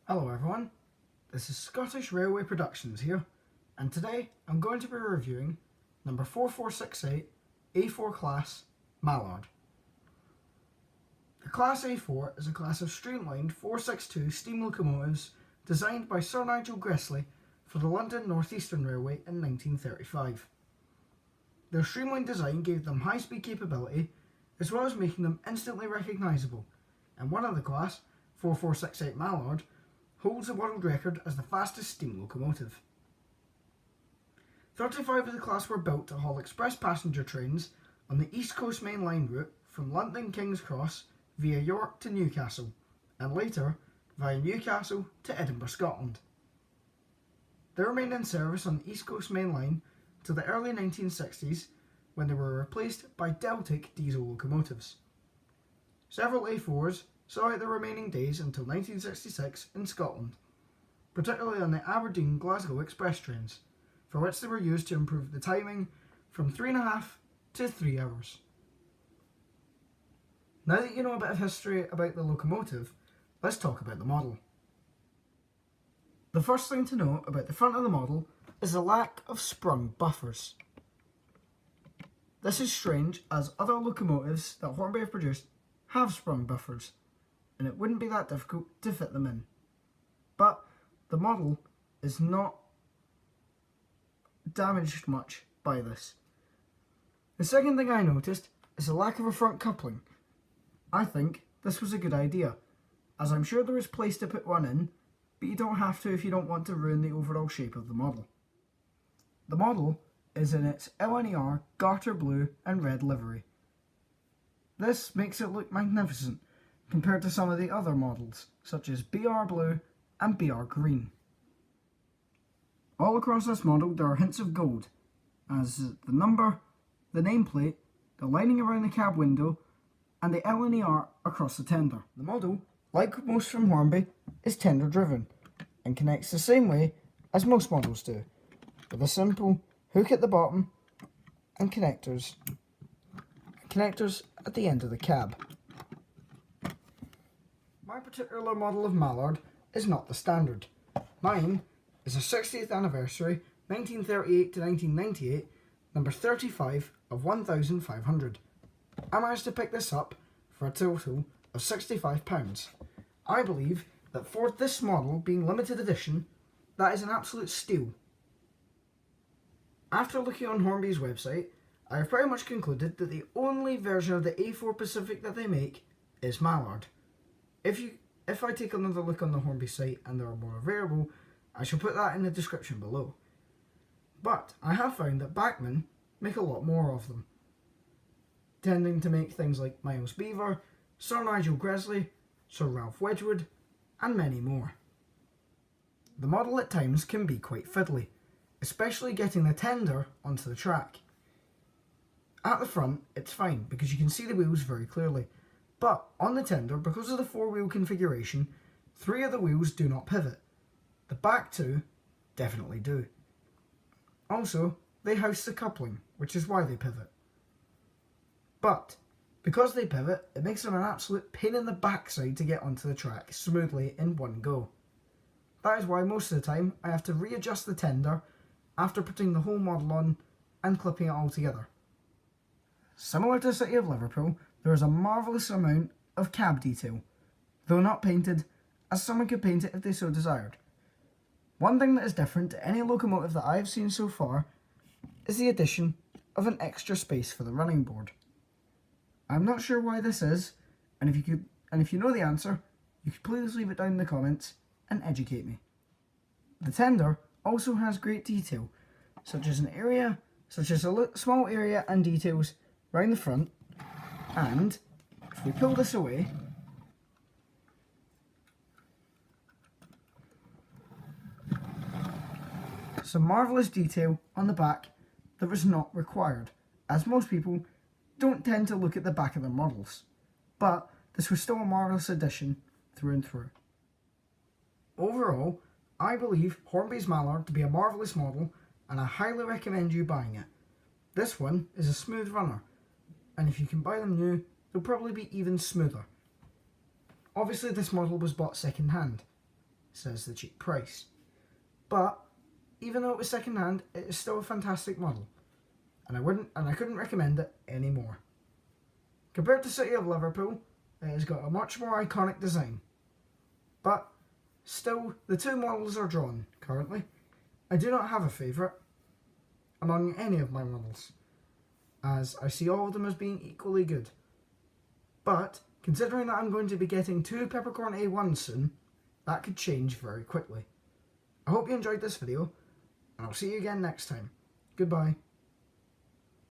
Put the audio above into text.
Hello everyone, this is Scottish Railway Productions here, and today I'm going to be reviewing number 4468 A4 class Mallard. The Class A4 is a class of streamlined 462 steam locomotives designed by Sir Nigel Gresley for the London North Eastern Railway in 1935. Their streamlined design gave them high-speed capability as well as making them instantly recognisable, and one of the class, 4468 Mallard, holds the world record as the fastest steam locomotive. 35 of the class were built to haul express passenger trains on the East Coast Main Line route from London King's Cross via York to Newcastle, and later via Newcastle to Edinburgh, Scotland. They remained in service on the East Coast Main Line till the early 1960s, when they were replaced by Deltic diesel locomotives. Several A4s saw out the remaining days until 1966 in Scotland, particularly on the Aberdeen-Glasgow express trains, for which they were used to improve the timing from 3.5 to 3 hours. Now that you know a bit of history about the locomotive, let's talk about the model. The first thing to note about the front of the model is the lack of sprung buffers. This is strange, as other locomotives that Hornby have produced have sprung buffers, and it wouldn't be that difficult to fit them in. But the model is not damaged much by this. The second thing I noticed is the lack of a front coupling. I think this was a good idea, as I'm sure there is place to put one in, but you don't have to if you don't want to ruin the overall shape of the model. The model is in its LNER garter blue and red livery. This makes it look magnificent compared to some of the other models, such as BR blue and BR green. All across this model there are hints of gold, as the number, the nameplate, the lining around the cab window, and the LNER across the tender. The model, like most from Hornby, is tender driven and connects the same way as most models do, with a simple hook at the bottom and connectors at the end of the cab. My particular model of Mallard is not the standard. Mine is a 60th anniversary 1938 to 1998 number 35 of 1500. I managed to pick this up for a total of £65. I believe that for this model being limited edition, that is an absolute steal. After looking on Hornby's website, I have pretty much concluded that the only version of the A4 Pacific that they make is Mallard. If I take another look on the Hornby site and there are more available, I shall put that in the description below. But I have found that Bachmann make a lot more of them, tending to make things like Miles Beaver, Sir Nigel Gresley, Sir Ralph Wedgwood, and many more. The model at times can be quite fiddly, especially getting the tender onto the track. At the front, it's fine because you can see the wheels very clearly, but on the tender, because of the 4-wheel configuration, 3 of the wheels do not pivot. The back 2 definitely do. Also, they house the coupling, which is why they pivot. But because they pivot, it makes them an absolute pain in the backside to get onto the track smoothly in one go. That is why most of the time I have to readjust the tender after putting the whole model on and clipping it all together. Similar to the City of Liverpool, there is a marvellous amount of cab detail, though not painted, as someone could paint it if they so desired. One thing that is different to any locomotive that I have seen so far is the addition of an extra space for the running board. I'm not sure why this is, and if you know the answer, you could please leave it down in the comments and educate me. The tender also has great detail, such as a small area and details round the front, and if we pull this away, some marvellous detail on the back that was not required, as most people don't tend to look at the back of their models, but this was still a marvellous addition through and through. Overall, I believe Hornby's Mallard to be a marvellous model, and I highly recommend you buying it. This one is a smooth runner, and if you can buy them new, they'll probably be even smoother. Obviously this model was bought second hand, says the cheap price. But even though it was second hand, it is still a fantastic model, and I couldn't recommend it any more. Compared to City of Liverpool, it has got a much more iconic design. But still, the two models are drawn currently. I do not have a favourite among any of my models, as I see all of them as being equally good. But considering that I'm going to be getting two Peppercorn A1s soon, that could change very quickly. I hope you enjoyed this video, and I'll see you again next time. Goodbye.